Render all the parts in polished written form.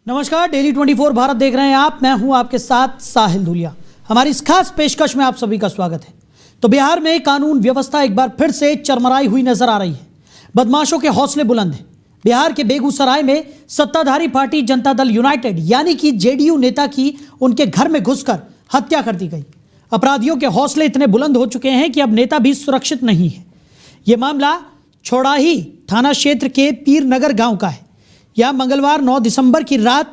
नमस्कार, डेली 24 भारत देख रहे हैं आप। मैं हूं आपके साथ साहिल धुलिया। हमारी इस खास पेशकश में आप सभी का स्वागत है। तो बिहार में कानून व्यवस्था एक बार फिर से चरमराई हुई नजर आ रही है। बदमाशों के हौसले बुलंद हैं। बिहार के बेगूसराय में सत्ताधारी पार्टी जनता दल यूनाइटेड यानी कि जेडीयू नेता की उनके घर में घुसकर हत्या कर दी गई। अपराधियों के हौसले इतने बुलंद हो चुके हैं कि अब नेता भी सुरक्षित नहीं है। यह मामला छौड़ाही थाना क्षेत्र के पीरनगर गांव का है। यह मंगलवार 9 दिसंबर की रात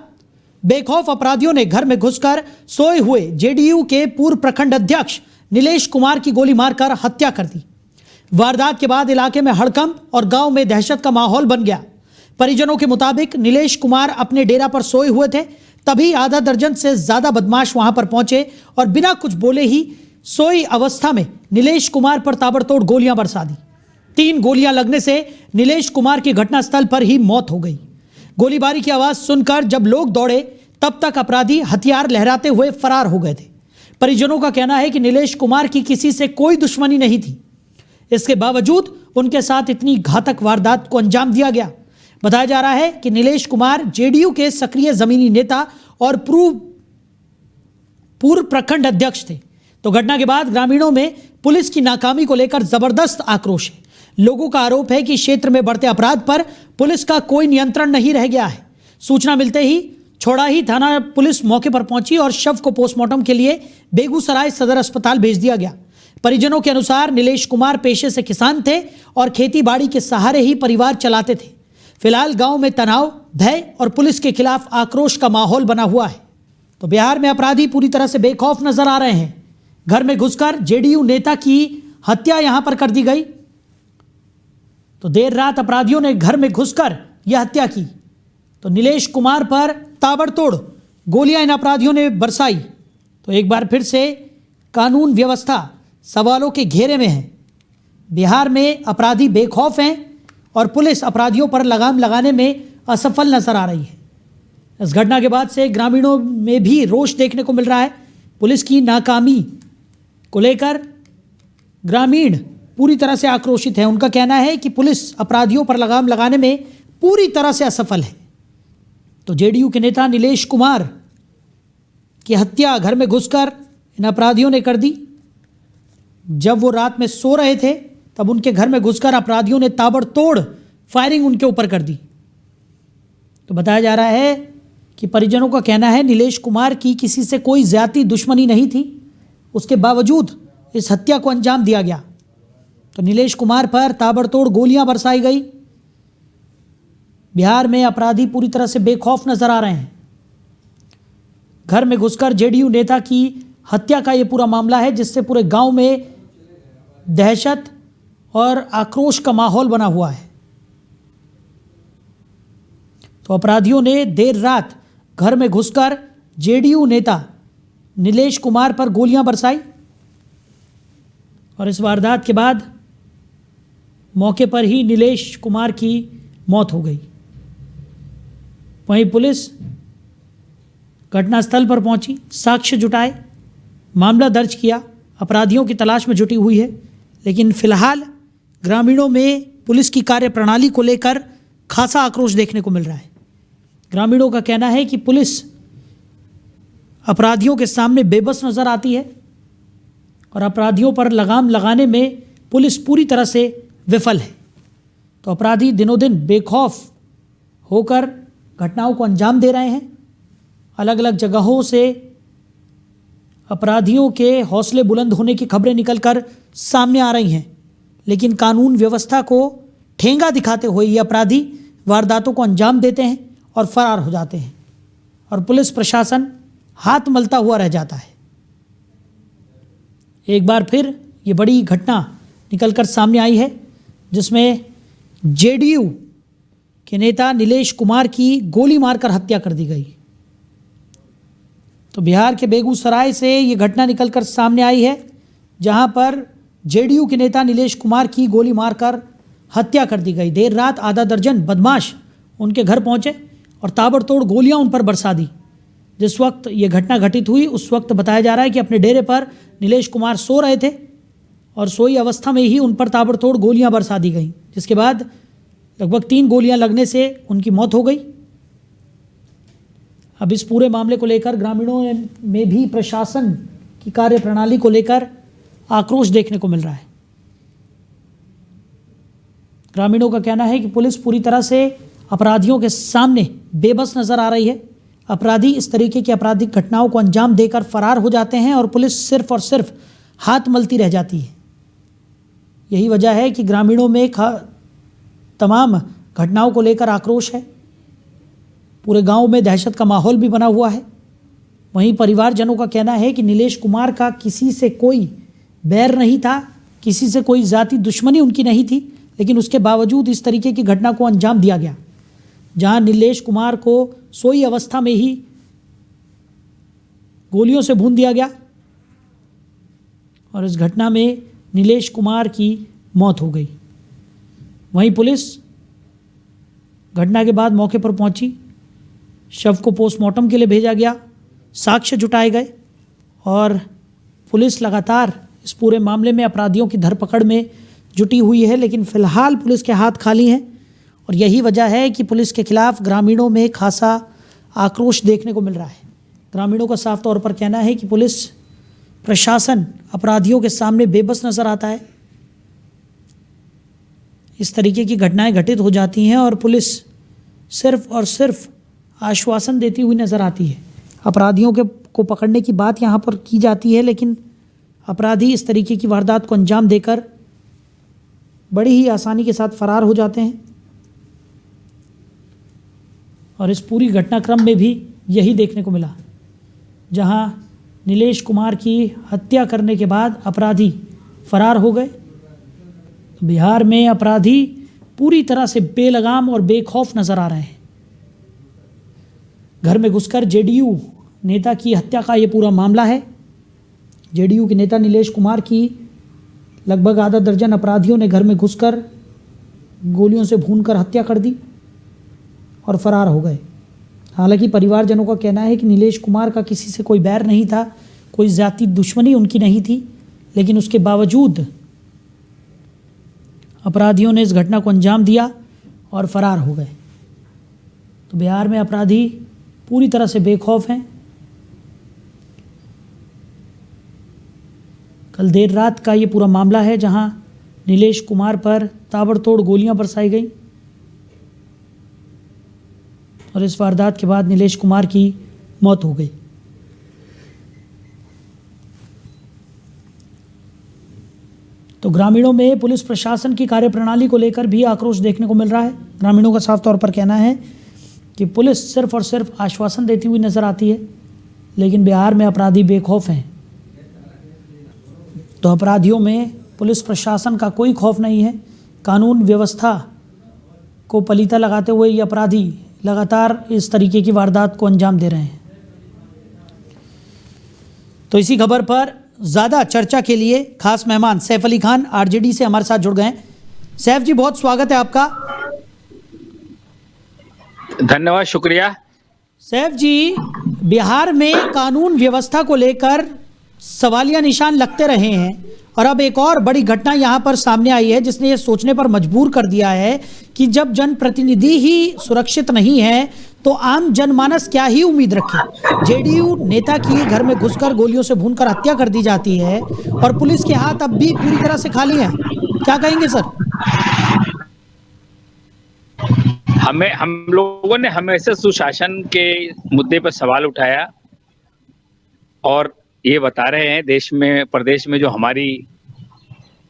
बेखौफ अपराधियों ने घर में घुसकर सोए हुए जेडीयू के पूर्व प्रखंड अध्यक्ष नीलेश कुमार की गोली मारकर हत्या कर दी। वारदात के बाद इलाके में हड़कंप और गांव में दहशत का माहौल बन गया। परिजनों के मुताबिक नीलेश कुमार अपने डेरा पर सोए हुए थे, तभी आधा दर्जन से ज्यादा बदमाश वहां पर पहुंचे और बिना कुछ बोले ही सोई अवस्था में नीलेश कुमार पर ताबड़तोड़ गोलियां बरसा दी। 3 गोलियां लगने से नीलेश कुमार की घटनास्थल पर ही मौत हो गई। गोलीबारी की आवाज सुनकर जब लोग दौड़े तब तक अपराधी हथियार लहराते हुए फरार हो गए थे। परिजनों का कहना है कि नीलेश कुमार की किसी से कोई दुश्मनी नहीं थी। इसके बावजूद उनके साथ इतनी घातक वारदात को अंजाम दिया गया। बताया जा रहा है कि नीलेश कुमार जेडीयू के सक्रिय जमीनी नेता और पूर्व प्रखंड अध्यक्ष थे। तो घटना के बाद ग्रामीणों में पुलिस की नाकामी को लेकर जबरदस्त आक्रोश है। लोगों का आरोप है कि क्षेत्र में बढ़ते अपराध पर पुलिस का कोई नियंत्रण नहीं रह गया है। सूचना मिलते ही छौड़ाही थाना पुलिस मौके पर पहुंची और शव को पोस्टमार्टम के लिए बेगूसराय सदर अस्पताल भेज दिया गया। परिजनों के अनुसार नीलेश कुमार पेशे से किसान थे और खेती बाड़ी के सहारे ही परिवार चलाते थे। फिलहाल गांव में तनाव, भय और पुलिस के खिलाफ आक्रोश का माहौल बना हुआ है। तो बिहार में अपराधी पूरी तरह से बेखौफ नजर आ रहे हैं। घर में घुसकर जेडीयू नेता की हत्या यहां पर कर दी गई। तो देर रात अपराधियों ने घर में घुसकर यह हत्या की। तो नीलेश कुमार पर ताबड़तोड़ गोलियां इन अपराधियों ने बरसाई। तो एक बार फिर से कानून व्यवस्था सवालों के घेरे में है। बिहार में अपराधी बेखौफ हैं और पुलिस अपराधियों पर लगाम लगाने में असफल नजर आ रही है। इस घटना के बाद से ग्रामीणों में भी रोष देखने को मिल रहा है। पुलिस की नाकामी को लेकर ग्रामीण पूरी तरह से आक्रोशित है। उनका कहना है कि पुलिस अपराधियों पर लगाम लगाने में पूरी तरह से असफल है। तो जेडीयू के नेता नीलेश कुमार की हत्या घर में घुसकर इन अपराधियों ने कर दी। जब वो रात में सो रहे थे तब उनके घर में घुसकर अपराधियों ने ताबड़तोड़ फायरिंग उनके ऊपर कर दी। तो बताया जा रहा है कि परिजनों का कहना है नीलेश कुमार की किसी से कोई ज्यादा दुश्मनी नहीं थी, उसके बावजूद इस हत्या को अंजाम दिया गया। तो नीलेश कुमार पर ताबड़तोड़ गोलियां बरसाई गई। बिहार में अपराधी पूरी तरह से बेखौफ नजर आ रहे हैं। घर में घुसकर जेडीयू नेता की हत्या का यह पूरा मामला है, जिससे पूरे गांव में दहशत और आक्रोश का माहौल बना हुआ है। तो अपराधियों ने देर रात घर में घुसकर जेडीयू नेता नीलेश कुमार पर गोलियां बरसाई और इस वारदात के बाद मौके पर ही नीलेश कुमार की मौत हो गई। वहीं पुलिस घटनास्थल पर पहुंची, साक्ष्य जुटाए, मामला दर्ज किया, अपराधियों की तलाश में जुटी हुई है। लेकिन फिलहाल ग्रामीणों में पुलिस की कार्यप्रणाली को लेकर खासा आक्रोश देखने को मिल रहा है। ग्रामीणों का कहना है कि पुलिस अपराधियों के सामने बेबस नजर आती है और अपराधियों पर लगाम लगाने में पुलिस पूरी तरह से विफल है। तो अपराधी दिनों दिन बेखौफ होकर घटनाओं को अंजाम दे रहे हैं। अलग अलग जगहों से अपराधियों के हौसले बुलंद होने की खबरें निकलकर सामने आ रही हैं, लेकिन कानून व्यवस्था को ठेंगा दिखाते हुए ये अपराधी वारदातों को अंजाम देते हैं और फरार हो जाते हैं और पुलिस प्रशासन हाथ मलता हुआ रह जाता है। एक बार फिर ये बड़ी घटना निकलकर सामने आई है, जिसमें जेडीयू के नेता नीलेश कुमार की गोली मारकर हत्या कर दी गई। तो बिहार के बेगूसराय से ये घटना निकलकर सामने आई है, जहां पर जेडीयू के नेता नीलेश कुमार की गोली मारकर हत्या कर दी गई। देर रात आधा दर्जन बदमाश उनके घर पहुंचे और ताबड़तोड़ गोलियां उन पर बरसा दी। जिस वक्त ये घटना घटित हुई उस वक्त बताया जा रहा है कि अपने डेरे पर नीलेश कुमार सो रहे थे और सोई अवस्था में ही उन पर ताबड़तोड़ गोलियां बरसा दी गई, जिसके बाद लगभग 3 गोलियां लगने से उनकी मौत हो गई। अब इस पूरे मामले को लेकर ग्रामीणों में भी प्रशासन की कार्यप्रणाली को लेकर आक्रोश देखने को मिल रहा है। ग्रामीणों का कहना है कि पुलिस पूरी तरह से अपराधियों के सामने बेबस नजर आ रही है। अपराधी इस तरीके की आपराधिक घटनाओं को अंजाम देकर फरार हो जाते हैं और पुलिस सिर्फ और सिर्फ हाथ मलती रह जाती है। यही वजह है कि ग्रामीणों में तमाम घटनाओं को लेकर आक्रोश है। पूरे गांव में दहशत का माहौल भी बना हुआ है। वहीं परिवारजनों का कहना है कि नीलेश कुमार का किसी से कोई बैर नहीं था, किसी से कोई जाति दुश्मनी उनकी नहीं थी, लेकिन उसके बावजूद इस तरीके की घटना को अंजाम दिया गया, जहां नीलेश कुमार को सोई अवस्था में ही गोलियों से भून दिया गया और इस घटना में नीलेश कुमार की मौत हो गई। वहीं पुलिस घटना के बाद मौके पर पहुंची, शव को पोस्टमार्टम के लिए भेजा गया, साक्ष्य जुटाए गए और पुलिस लगातार इस पूरे मामले में अपराधियों की धरपकड़ में जुटी हुई है। लेकिन फिलहाल पुलिस के हाथ खाली हैं और यही वजह है कि पुलिस के खिलाफ ग्रामीणों में खासा आक्रोश देखने को मिल रहा है। ग्रामीणों का साफ तौर पर कहना है कि पुलिस प्रशासन अपराधियों के सामने बेबस नजर आता है। इस तरीके की घटनाएं घटित हो जाती हैं और पुलिस सिर्फ और सिर्फ आश्वासन देती हुई नजर आती है। अपराधियों को पकड़ने की बात यहाँ पर की जाती है, लेकिन अपराधी इस तरीके की वारदात को अंजाम देकर बड़ी ही आसानी के साथ फरार हो जाते हैं। और इस पूरी घटनाक्रम में भी यही देखने को मिला, जहां नीलेश कुमार की हत्या करने के बाद अपराधी फरार हो गए। बिहार में अपराधी पूरी तरह से बेलगाम और बेखौफ नजर आ रहे हैं। घर में घुसकर जेडीयू नेता की हत्या का ये पूरा मामला है। जेडीयू के नेता नीलेश कुमार की लगभग आधा दर्जन अपराधियों ने घर में घुसकर गोलियों से भूनकर हत्या कर दी और फरार हो गए। हालांकि परिवारजनों का कहना है कि नीलेश कुमार का किसी से कोई बैर नहीं था, कोई जाति दुश्मनी उनकी नहीं थी, लेकिन उसके बावजूद अपराधियों ने इस घटना को अंजाम दिया और फरार हो गए। तो बिहार में अपराधी पूरी तरह से बेखौफ हैं। कल देर रात का ये पूरा मामला है, जहां नीलेश कुमार पर ताबड़तोड़ गोलियां बरसाई गई और इस वारदात के बाद नीलेश कुमार की मौत हो गई। तो ग्रामीणों में पुलिस प्रशासन की कार्यप्रणाली को लेकर भी आक्रोश देखने को मिल रहा है। ग्रामीणों का साफ तौर पर कहना है कि पुलिस सिर्फ और सिर्फ आश्वासन देती हुई नजर आती है, लेकिन बिहार में अपराधी बेखौफ हैं। तो अपराधियों में पुलिस प्रशासन का कोई खौफ नहीं है। कानून व्यवस्था को पलीता लगाते हुए ये अपराधी लगातार इस तरीके की वारदात को अंजाम दे रहे हैं। तो इसी खबर पर ज़्यादा चर्चा के लिए खास मेहमान सैफ अली खान आरजेडी से हमारे साथ जुड़ गए हैं। सैफ जी, बहुत स्वागत है आपका। धन्यवाद, शुक्रिया। सैफ जी, बिहार में कानून व्यवस्था को लेकर सवालिया निशान लगते रहे हैं और अब एक और बड़ी घटना यहां पर सामने आई है, जिसने ये सोचने पर मजबूर कर दिया है कि जब जनप्रतिनिधि ही सुरक्षित नहीं है तो आम जनमानस क्या ही उम्मीद रखे। जेडीयू नेता की घर में घुसकर गोलियों से भूनकर हत्या कर दी जाती है और पुलिस के हाथ अब भी पूरी तरह से खाली हैं। क्या कहेंगे सर? हम लोगों ने हमेशा सुशासन के मुद्दे पर सवाल उठाया और ये बता रहे हैं देश में प्रदेश में जो हमारी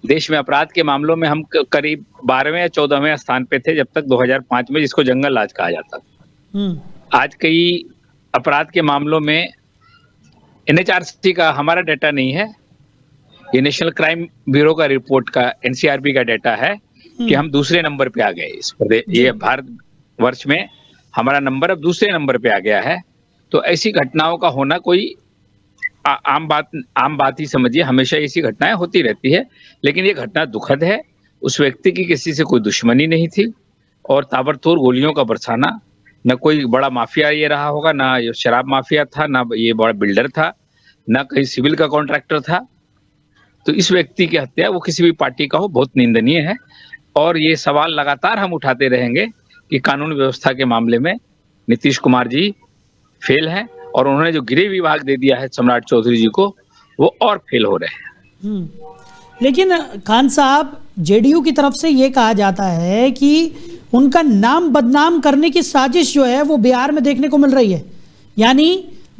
देश में अपराध के मामलों में हम करीब 12वें या 14वें स्थान पे थे, जब तक 2005 में जिसको जंगल राज कहा जाता था। आज कई अपराध के मामलों में NHRC का हमारा डाटा नहीं है, ये नेशनल क्राइम ब्यूरो का रिपोर्ट का NCRB का डाटा है कि हम दूसरे नंबर पे आ गए इस प्रदेश, ये भारत वर्ष में हमारा नंबर अब दूसरे नंबर पे आ गया है। तो ऐसी घटनाओं का होना कोई आम बात ही समझिए, हमेशा ऐसी घटनाएं होती रहती है। लेकिन ये घटना दुखद है। उस व्यक्ति की किसी से कोई दुश्मनी नहीं थी और ताबड़तोड़ गोलियों का बरसाना, न कोई बड़ा माफिया ये रहा होगा, ना ये शराब माफिया था, ना ये बड़ा बिल्डर था, ना कहीं सिविल का कॉन्ट्रैक्टर था। तो इस व्यक्ति की हत्या वो किसी भी पार्टी का हो बहुत निंदनीय है और ये सवाल लगातार हम उठाते रहेंगे कि कानून व्यवस्था के मामले में नीतीश कुमार जी फेल हैं और उन्होंने जो गृह विभाग दे दिया है सम्राट चौधरी जी को, वो और फेल हो रहे हैं। लेकिन खान साहब, जेडीयू की तरफ से ये कहा जाता है कि उनका नाम बदनाम करने की साजिश जो है वो बिहार में देखने को मिल रही है। यानी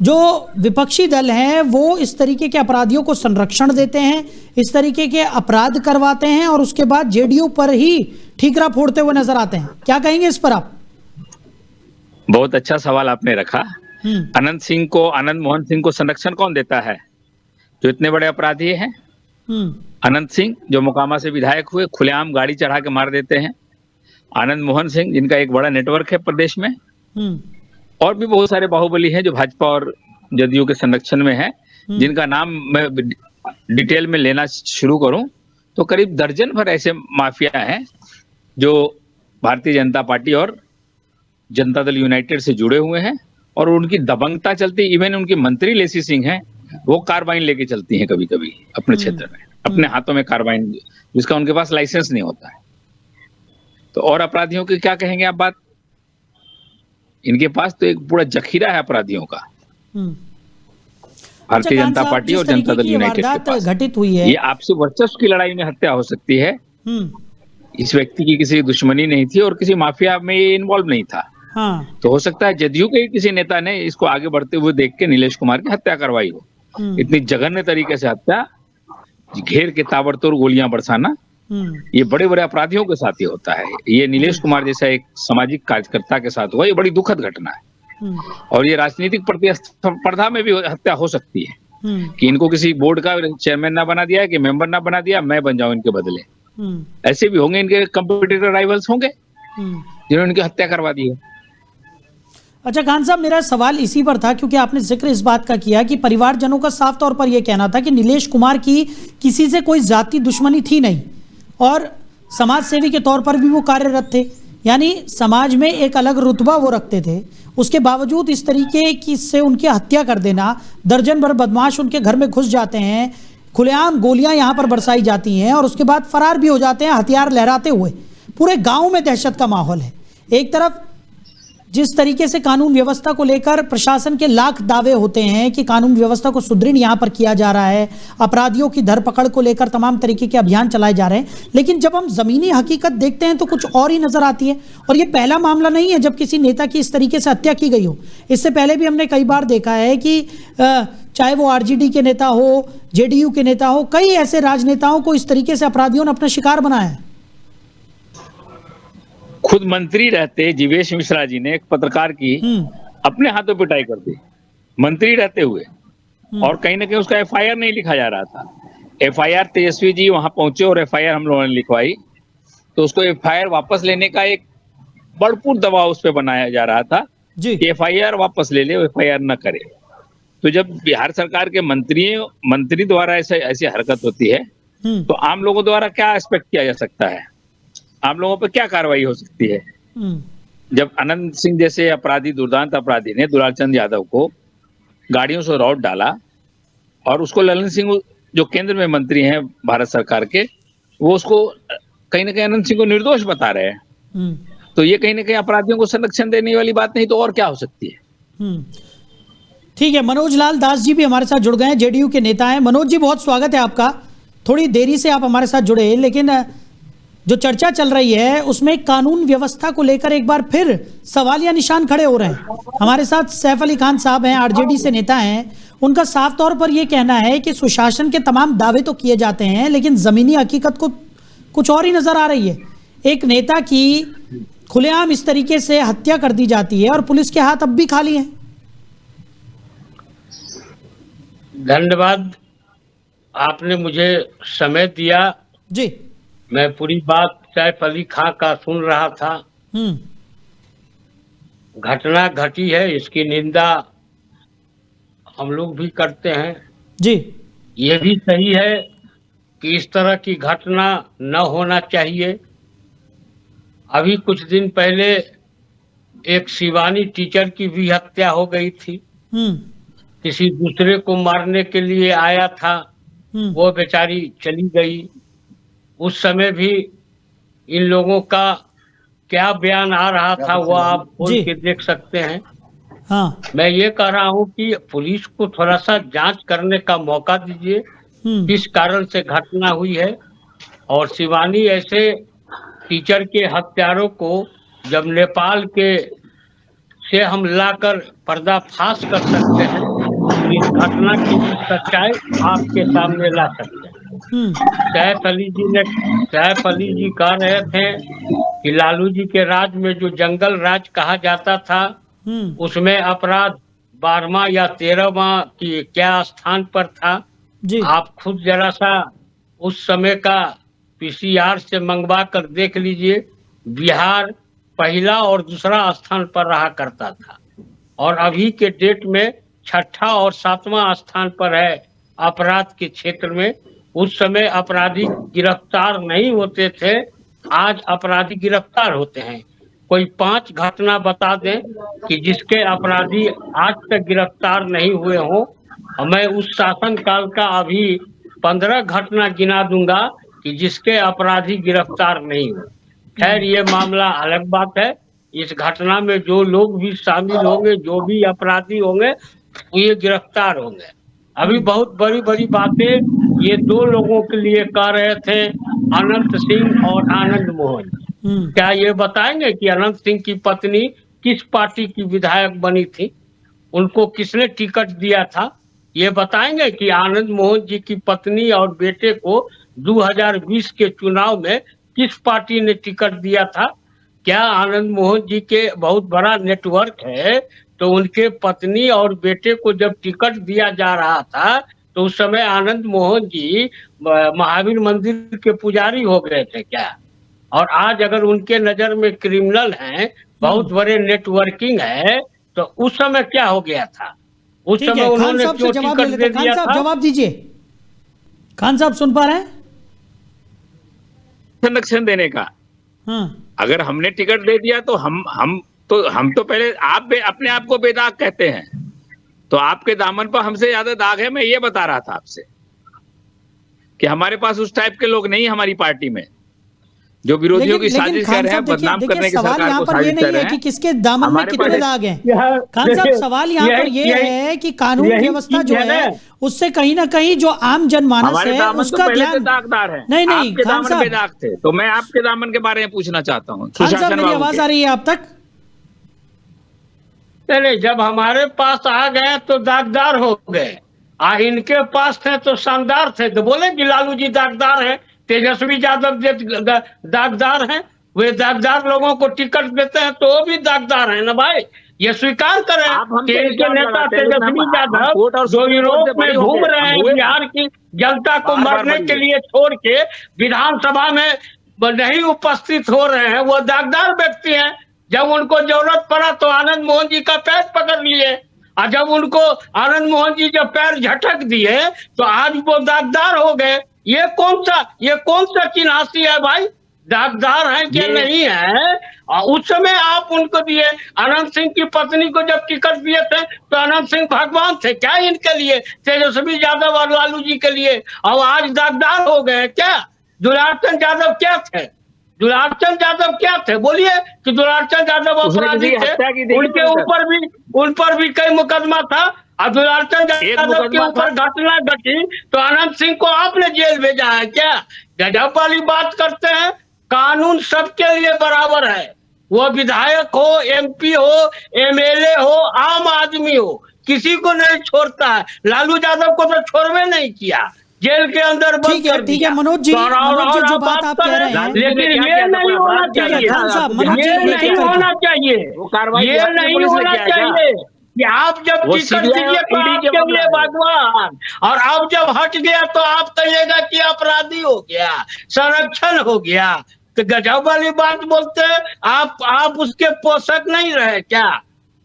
जो विपक्षी दल हैं वो इस तरीके के अपराधियों को संरक्षण देते हैं, इस तरीके के अपराध करवाते हैं और उसके बाद जेडीयू पर ही ठीकरा फोड़ते हुए नजर आते हैं। क्या कहेंगे इस पर आप? बहुत अच्छा सवाल आपने रखा। आनंद मोहन सिंह को संरक्षण कौन देता है, जो इतने बड़े अपराधी हैं? अनंत सिंह जो मोकामा से विधायक हुए, खुलेआम गाड़ी चढ़ा के मार देते हैं। आनंद मोहन सिंह जिनका एक बड़ा नेटवर्क है प्रदेश में, और भी बहुत सारे बाहुबली हैं जो भाजपा और जदयू के संरक्षण में हैं, जिनका नाम मैं डिटेल में लेना शुरू करूं तो करीब दर्जन भर ऐसे माफिया हैं जो भारतीय जनता पार्टी और जनता दल यूनाइटेड से जुड़े हुए हैं, और उनकी दबंगता चलती। इवन उनकी मंत्री लेसी सिंह हैं, वो कार्बाइन लेके चलती हैं कभी कभी अपने क्षेत्र में, अपने हाथों में कार्बाइन, जिसका उनके पास लाइसेंस नहीं होता है। तो और अपराधियों की क्या कहेंगे आप बात? इनके पास तो एक पूरा जखीरा है अपराधियों का, भारतीय जनता पार्टी और जनता दल यूनाइटेड के पास घटित हुई है। ये आपसी वर्चस्व की लड़ाई में हत्या हो सकती है। इस व्यक्ति की किसी दुश्मनी नहीं थी और किसी माफिया में ये इन्वॉल्व नहीं था। तो हो सकता है जदयू के किसी नेता ने इसको आगे बढ़ते हुए देख के नीलेश कुमार की हत्या करवाई हो। इतनी जघन्य तरीके से हत्या, घेर के ताबड़तोड़ गोलियां बरसाना, ये बड़े बड़े अपराधियों के साथ ही होता है। ये नीलेश कुमार जैसा एक सामाजिक कार्यकर्ता के साथ हुआ, ये बड़ी दुखद घटना है। और ये राजनीतिक प्रतिस्पर्धा में भी हत्या हो सकती है कि इनको किसी बोर्ड का चेयरमैन ना बना दिया, कि मेंबर ना बना दिया, मैं बन जाऊं इनके बदले। ऐसे भी होंगे, इनके कंपटीटर राइवल्स होंगे जिन्होंने इनकी हत्या करवा दी है। अच्छा खान साहब, मेरा सवाल इसी पर था क्योंकि आपने जिक्र इस बात का किया कि परिवारजनों का साफ तौर पर यह कहना था कि नीलेश कुमार की किसी से कोई जाति दुश्मनी थी नहीं और समाज सेवी के तौर पर भी वो कार्यरत थे, यानी समाज में एक अलग रुतबा वो रखते थे। उसके बावजूद इस तरीके की से उनकी हत्या कर देना, दर्जन भर बदमाश उनके घर में घुस जाते हैं, खुलेआम गोलियां यहाँ पर बरसाई जाती हैं और उसके बाद फरार भी हो जाते हैं हथियार लहराते हुए। पूरे गांव में दहशत का माहौल है। एक तरफ जिस तरीके से कानून व्यवस्था को लेकर प्रशासन के लाख दावे होते हैं कि कानून व्यवस्था को सुदृढ़ यहां पर किया जा रहा है, अपराधियों की धरपकड़ को लेकर तमाम तरीके के अभियान चलाए जा रहे हैं, लेकिन जब हम जमीनी हकीकत देखते हैं तो कुछ और ही नजर आती है। और ये पहला मामला नहीं है जब किसी नेता की इस तरीके से हत्या की गई हो। इससे पहले भी हमने कई बार देखा है कि चाहे वो आरजेडी के नेता हो, जेडीयू के नेता हो, कई ऐसे राजनेताओं को इस तरीके से अपराधियों ने अपना शिकार बनाया है। खुद मंत्री रहते जीवेश मिश्रा जी ने एक पत्रकार की अपने हाथों पिटाई कर दी, मंत्री रहते हुए, और कहीं ना कहीं उसका एफआईआर नहीं लिखा जा रहा था। एफआईआर तेजस्वी जी वहां पहुंचे और एफआईआर हम लोगों ने लिखवाई, तो उसको एफआईआर वापस लेने का एक भरपूर दबाव उस पर बनाया जा रहा था कि एफआईआर वापस ले ले, एफआईआर न करे। तो जब बिहार सरकार के मंत्री द्वारा ऐसी हरकत होती है तो आम लोगों द्वारा क्या एक्सपेक्ट किया जा सकता है, आम लोगों पर क्या कार्रवाई हो सकती है? जब अनंत सिंह जैसे अपराधी, दुर्दांत अपराधी ने दुलालचंद यादव को गाड़ियों से रौंद डाला और उसको ललन सिंह जो केंद्र में मंत्री हैं भारत सरकार के, वो उसको कहीं ना कहीं अनंत सिंह को निर्दोष बता रहे हैं, तो ये कहीं ना कहीं अपराधियों को संरक्षण देने वाली बात नहीं तो और क्या हो सकती है? ठीक है, मनोज लाल दास जी भी हमारे साथ जुड़ गए हैं, जेडीयू के नेता हैं। मनोज जी, बहुत स्वागत है आपका। थोड़ी देरी से आप हमारे साथ जुड़े, लेकिन जो चर्चा चल रही है उसमें कानून व्यवस्था को लेकर एक बार फिर सवालिया निशान खड़े हो रहे हैं। हमारे साथ सैफ अली खान साहब हैं, आरजेडी से नेता हैं। उनका साफ तौर पर यह कहना है कि सुशासन के तमाम दावे तो किए जाते हैं लेकिन जमीनी हकीकत को कुछ और ही नजर आ रही है। एक नेता की खुलेआम इस तरीके से हत्या कर दी जाती है और पुलिस के हाथ अब भी खाली हैं। धन्यवाद, आपने मुझे समय दिया जी। मैं पूरी बात सैफ अली खां का सुन रहा था। घटना घटी है, इसकी निंदा हम लोग भी करते हैं जी। ये भी सही है कि इस तरह की घटना न होना चाहिए। अभी कुछ दिन पहले एक शिवानी टीचर की भी हत्या हो गई थी, किसी दूसरे को मारने के लिए आया था, वो बेचारी चली गई। उस समय भी इन लोगों का क्या बयान आ रहा था वो आप खोल के देख सकते हैं। हाँ। मैं ये कह रहा हूँ कि पुलिस को थोड़ा सा जांच करने का मौका दीजिए, किस कारण से घटना हुई है। और शिवानी ऐसे टीचर के हत्यारों को जब नेपाल के से हम लाकर पर्दाफाश कर सकते हैं, तो इस घटना की सच्चाई आपके सामने ला सकते हैं। सैफ अली जी कह रहे थे कि लालू जी के राज में जो जंगल राज कहा जाता था, उसमें अपराध 12वां या 13वां की क्या स्थान पर था। जी। आप खुद जरा सा उस समय का पीसीआर से मंगवा कर देख लीजिए। बिहार पहला और दूसरा स्थान पर रहा करता था, और अभी के डेट में छठा और 7वां स्थान पर है अपराध के क्षेत्र में। उस समय अपराधी गिरफ्तार नहीं होते थे, आज अपराधी गिरफ्तार होते हैं। कोई 5 घटना बता दें कि जिसके अपराधी आज तक गिरफ्तार नहीं हुए हों। मैं उस शासन काल का अभी 15 घटना गिना दूंगा कि जिसके अपराधी गिरफ्तार नहीं हुए। खैर, ये मामला अलग बात है। इस घटना में जो लोग भी शामिल होंगे, जो भी अपराधी होंगे, ये गिरफ्तार होंगे। अभी बहुत बड़ी बड़ी बातें ये 2 लोगों के लिए कह रहे थे, अनंत सिंह और आनंद मोहन। क्या ये बताएंगे कि अनंत सिंह की पत्नी किस पार्टी की विधायक बनी थी, उनको किसने टिकट दिया था? ये बताएंगे कि आनंद मोहन जी की पत्नी और बेटे को 2020 के चुनाव में किस पार्टी ने टिकट दिया था? क्या आनंद मोहन जी के बहुत बड़ा नेटवर्क है, तो उनके पत्नी और बेटे को जब टिकट दिया जा रहा था, तो उस समय आनंद मोहन जी महावीर मंदिर के पुजारी हो गए थे क्या? और आज अगर उनके नजर में क्रिमिनल हैं, बहुत बड़े नेटवर्किंग है, तो उस समय क्या हो गया था? उस ठीक समय है, खान उन्होंने साहब से क्यों जवाब ले टिकट लेते दे हैं। खान दिया साहब था? जवाब दीजिए। खान साहब सुन पा रहे हैं? संरक्षण देने का। अगर हमने टिकट दे दिया तो हम तो पहले आप अपने आप को बेदाग कहते हैं, तो आपके दामन पर हमसे ज्यादा दाग है। मैं ये बता रहा था आपसे कि हमारे पास उस टाइप के लोग नहीं, हमारी पार्टी में जो विरोधियों की साजिश कर रहे हैं, बदनाम करने की सवाल सरकार यहाँ को पर ये साजिश कर नहीं रहे है कि हैं। किसके दामन में हमारे कितने पास दाग हैं। खान साहब, सवाल यहाँ पर ये है कि कानून व्यवस्था जो है उससे कहीं ना कहीं जो आम जनमानस हमारे है दामन तो उसका पहले से ध्यान। दागदार है। नहीं आपके खान दामन साहब, बेदाग थे, तो मैं आपके दामन के बारे में पूछना चाहता हूँ। खान साहब सुशासन मेरी बाबू आवाज के। आ रही है आप तक? नहीं, जब हमारे पास आ गए तो दागदार हो गए, इनके पास थे तो शानदार थे। तो बोले कि लालू जी दागदार हैं, तेजस्वी यादव दागदार हैं। वे दागदार लोगों को टिकट देते हैं तो वो भी दागदार हैं ना भाई। ये स्वीकार करें कि इनके नेता तेजस्वी यादव जो यूरोप में घूम रहे हैं, बिहार की जनता को मरने के लिए छोड़ के विधानसभा में नहीं उपस्थित हो रहे हैं, वो दागदार व्यक्ति हैं। जब उनको जरूरत पड़ा तो आनंद मोहन जी का पैर पकड़ लिए, और जब उनको आनंद मोहन जी जब पैर झटक दिए तो आज वो दागदार हो गए। ये कौन सा चिन्हासी है भाई? दागदार है क्या नहीं है? और उस समय आप उनको दिए। अनंत सिंह की पत्नी को जब टिकट दिए थे तो अनंत सिंह भगवान थे क्या इनके लिए, तेजस्वी यादव और लालू जी के लिए? और आज दागदार हो गए क्या? दुलारचंद यादव क्या थे? दुलारचंद यादव क्या थे? बोलिए कि दुलारचंद यादव अपराधी थे, उन पर भी कई मुकदमा था। और दुलारचंद यादव के ऊपर घटना घटी तो अनंत सिंह को आपने जेल भेजा है क्या? गजब वाली बात करते हैं। कानून सबके लिए बराबर है, वो विधायक हो, एमपी हो, एमएलए हो, आम आदमी हो, किसी को नहीं छोड़ता है। लालू यादव को तो छोड़वे नहीं किया, जेल के अंदर बंद कर दिया। ठीक है मनोज जी, जो बात आप कह रहे हैं, लेकिन ये नहीं होना चाहिए, खान साहब, मनोज जी, ये नहीं होना चाहिए, ये नहीं होना चाहिए कि आप जब टिकट दीजिए तो आपके लिए भगवान, और अब जब हट गया तो आप कहिएगा कि अपराधी हो गया, संरक्षण हो गया। तो गजब वाली बात बोलते हैं आप उसके पोषक नहीं रहे क्या?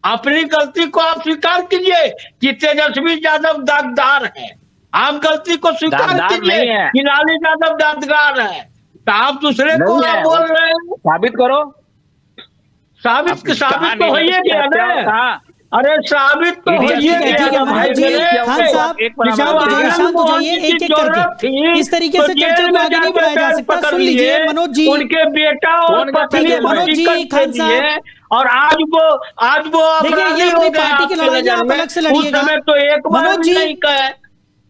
अपनी गलती को आप स्वीकार कीजिए कि तेजस्वी यादव दागदार है। आप गलती को स्वीकार कीजिए कि लालू यादव दागदार है। तो आप दूसरे को आप बोल रहे हैं, साबित करो। साबित तो हो ही गया ना। अरे साबित तो ठीक है, होइए ठीक है, गया ठीक है ना भाई मनोज जी, मेरे। खान साहब एक परामर्श शांत हो जाइए, शांत हो जाइए, एक एक करके इस तरीके से चर्चा को आगे नहीं बढ़ाया जा सकता। सुन लीजिए मनोज जी, उनके बेटा और कौन का पत्नी ठीक है, को मनोज जी, टिकट खान दे दिए और आज वो देखिए अपराधी ये हो अपनी गए पार्टी की आपकी लड़ाई नजर आप में। अलग से उस लड़िएगा। समय तो एक बार मनोज भी जी, नहीं कहे।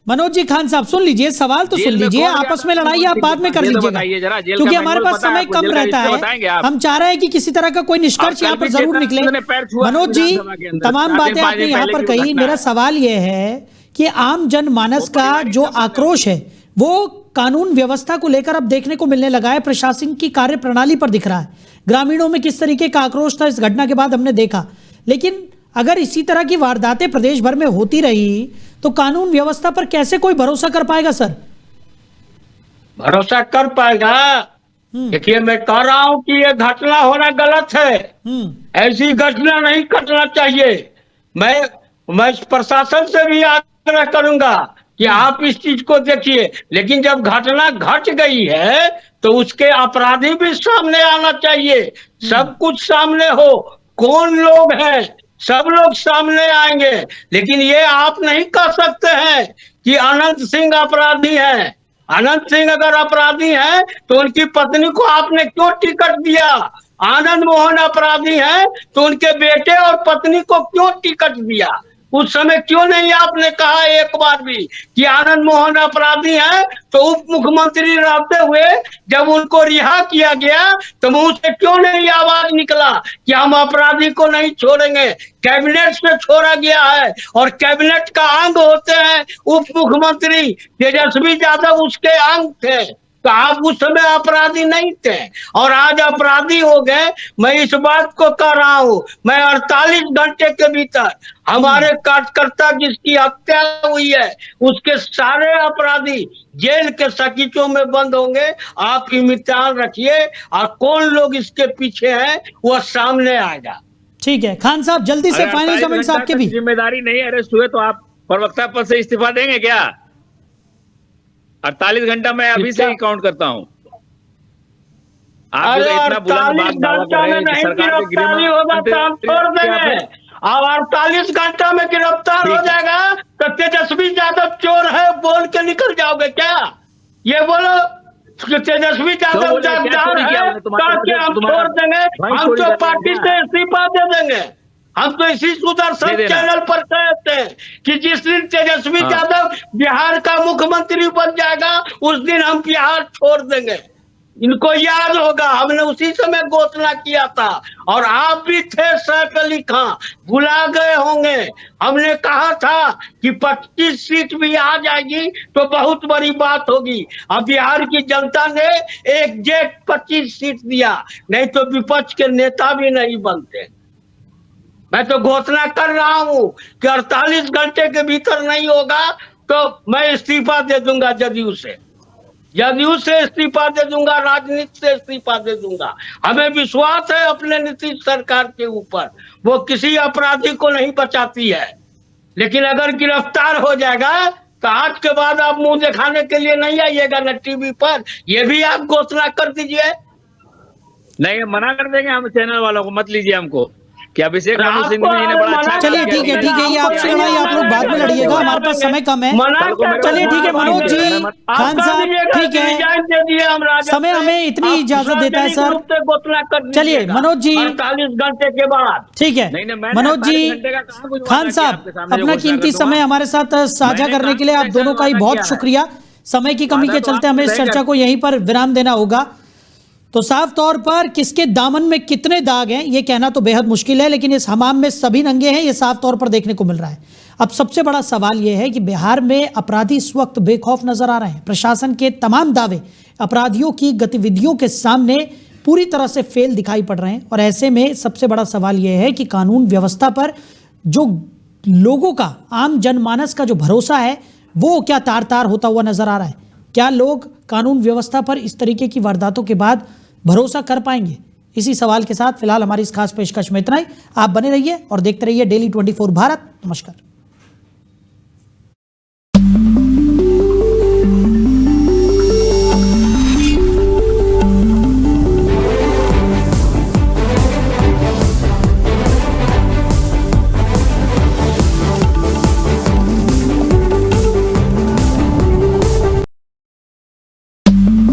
मनोज जी, खान साहब सुन लीजिए, सवाल तो सुन जेल में लीजिए, कौन गया आपस था में लड़ाई आप बाद में कर ये तो लीजिएगा, बताइए जरा, जेल क्योंकि का हमारे मैनुअल पास पता है समय आपको? कम जेल का रहता हिस्ट्री है। बताएंगे आप? हम चाह रहे हैं कि किसी तरह का कोई निष्कर्ष कल यहाँ पर भी जरूर निकले। चेतन ने पैर छुआ मनोज जी, विधानसभा के अंदर, तमाम 4 दिन, बातें 5 आपने दिन यहाँ पहले पर की वो कही। घटना मेरा है। सवाल ये है कि आम जनमानस वो का पारिवारिक जो संबंध है। आक्रोश है वो कानून व्यवस्था को लेकर अब देखने को मिलने लगा है, प्रशासन की कार्य प्रणाली पर दिख रहा है। ग्रामीणों में किस तरीके का आक्रोश था इस घटना के बाद हमने देखा, लेकिन अगर इसी तरह की वारदातें प्रदेश भर में होती रही तो कानून व्यवस्था पर कैसे कोई भरोसा कर पाएगा सर? भरोसा कर पाएगा? देखिए मैं कह रहा हूं कि ये घटना होना गलत है। ऐसी घटना नहीं घटना चाहिए। मैं प्रशासन से भी आग्रह करूंगा कि आप इस चीज को देखिए, लेकिन जब घटना घट गई है तो उसके अपराधी भी सामने आना चाहिए। सब कुछ सामने हो, कौन लोग हैं सब लोग सामने आएंगे। लेकिन ये आप नहीं कह सकते हैं कि अनंत सिंह अपराधी है। अनंत सिंह अगर अपराधी हैं तो उनकी पत्नी को आपने क्यों टिकट दिया? आनंद मोहन अपराधी हैं तो उनके बेटे और पत्नी को क्यों टिकट दिया? उस समय क्यों नहीं आपने कहा एक बार भी कि आनंद मोहन अपराधी हैं? तो उप मुख्यमंत्री रहते हुए जब उनको रिहा किया गया तो मुंह से क्यों नहीं आवाज निकला कि हम अपराधी को नहीं छोड़ेंगे? कैबिनेट से छोड़ा गया है और कैबिनेट का अंग होते हैं उप मुख्यमंत्री। तेजस्वी यादव उसके अंग थे, तो आप उस समय अपराधी नहीं थे और आज अपराधी हो गए। मैं इस बात को कह रहा हूं, मैं 48 घंटे के भीतर हमारे कार्यकर्ता जिसकी हत्या हुई है उसके सारे अपराधी जेल के सकीचों में बंद होंगे। आप इम्तिहान रखिए और कौन लोग इसके पीछे हैं वह सामने आएगा। ठीक है खान साहब, जल्दी से अगर फाइनल 48 कमेंट्स घंटा आपके तक भी। जिम्मेदारी नहीं अरेस्ट हुए तो आप प्रवक्ता पद से इस्तीफा देंगे क्या? 48 घंटा मैं अभी से ही काउंट करता हूं। आप जो अरे इतना बुलंद 48 दावा घंटा कर रहे में हैं कि नहीं सरकार के गिरफ्तारी होगा तो हम छोड़ देंगे। अब 48 घंटा में गिरफ्तार हो जाएगा तो तेजस्वी यादव चोर है बोल के निकल जाओगे क्या? ये बोलो तेजस्वी यादव जानदार है ताकि हम छोड़ देंगे। हम तो पार्टी से इस्तीफा दे देंगे। हम तो इसी सुदर्शन चैनल पर कहते हैं कि जिस दिन तेजस्वी यादव बिहार का मुख्यमंत्री बन जाएगा उस दिन हम बिहार छोड़ देंगे। इनको याद होगा हमने उसी समय घोषणा किया था और आप भी थे सैफ अली खां, भुला गए होंगे। हमने कहा था कि 25 सीट भी आ जाएगी तो बहुत बड़ी बात होगी। अब बिहार की जनता ने एग्जैक्ट 25 सीट दिया, नहीं तो विपक्ष के नेता भी नहीं बनते। मैं तो घोषणा कर रहा हूं कि 48 घंटे के भीतर नहीं होगा तो मैं इस्तीफा दे दूंगा जदयू से इस्तीफा दे दूंगा, राजनीति से इस्तीफा दे दूंगा। हमें विश्वास है अपने नीतीश सरकार के ऊपर, वो किसी अपराधी को नहीं बचाती है। लेकिन अगर गिरफ्तार हो जाएगा तो आज के बाद आप मुंह दिखाने के लिए नहीं आइएगा न टीवी पर, ये भी आप घोषणा कर दीजिए। नहीं, मना कर देंगे हम चैनल वालों को, मत लीजिए हमको कि अभिषेक मनु सिंघवी जी ने बड़ा अच्छा। चलिए ठीक है, ये आपसे लड़ाई आप लोग बाद में लड़िएगा, हमारे पास समय कम है। चलिए ठीक है मनोज जी, खान साहब ठीक है, समय हमें इतनी इजाजत देता है सर। चलिए मनोज जी, 48 घंटे के बाद ठीक है मनोज जी, खान साहब अपना कीमती समय हमारे साथ साझा करने के लिए आप दोनों का ही बहुत शुक्रिया। समय की कमी के चलते हमें इस चर्चा को यहीं पर विराम देना होगा। तो साफ तौर पर किसके दामन में कितने दाग हैं ये कहना तो बेहद मुश्किल है, लेकिन इस हमाम में सभी नंगे हैं ये साफ तौर पर देखने को मिल रहा है। अब सबसे बड़ा सवाल यह है कि बिहार में अपराधी इस वक्त बेखौफ नजर आ रहे हैं। प्रशासन के तमाम दावे अपराधियों की गतिविधियों के सामने पूरी तरह से फेल दिखाई पड़ रहे हैं और ऐसे में सबसे बड़ा सवाल यह है कि कानून व्यवस्था पर जो लोगों का, आम जनमानस का जो भरोसा है वो क्या तार तार होता हुआ नजर आ रहा है। क्या लोग कानून व्यवस्था पर इस तरीके की वारदातों के बाद भरोसा कर पाएंगे? इसी सवाल के साथ फिलहाल हमारी इस खास पेशकश में इतना ही। आप बने रहिए और देखते रहिए डेली 24 भारत। नमस्कार।